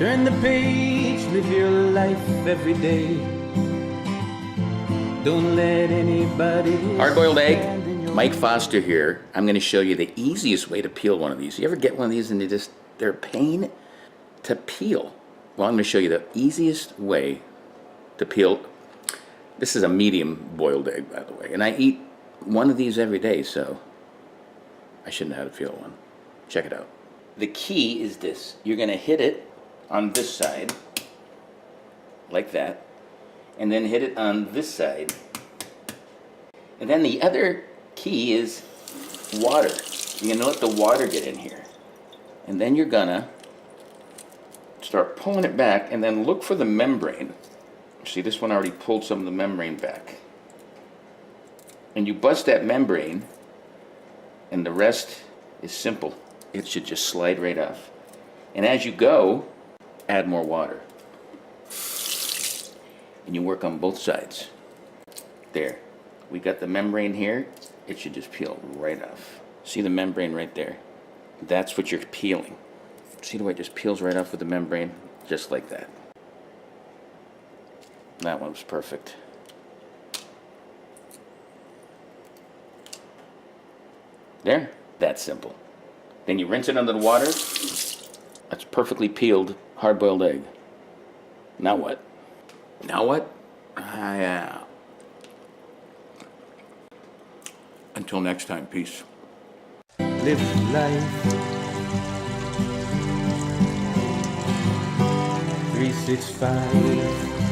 Turn the page, live your life every day. Don't let anybody. Hard-boiled egg, Mike Foster here. I'm going to show you the easiest way to peel one of these. You ever get one of these and they're a pain to peel? Well, I'm going to show you the easiest way to peel. This is a medium boiled egg, by the way, and I eat one of these every day, so I should know how to peel one. Check it out. The key is this. You're going to hit it on this side, like that, and then hit it on this side. And then the other key is water. You're gonna let the water get in here. And then you're gonna start pulling it back and then look for the membrane. See, this one already pulled some of the membrane back. And you bust that membrane, and the rest is simple. It should just slide right off. And as you go, add more water. And you work on both sides. There. We got the membrane here. It should just peel right off. See the membrane right there? That's what you're peeling. See the way it just peels right off with the membrane? Just like that. That one was perfect. There. That's simple. Then you rinse it under the water. That's perfectly peeled hard-boiled egg. Now what? Now what? Yeah. Until next time, peace. Live life 365.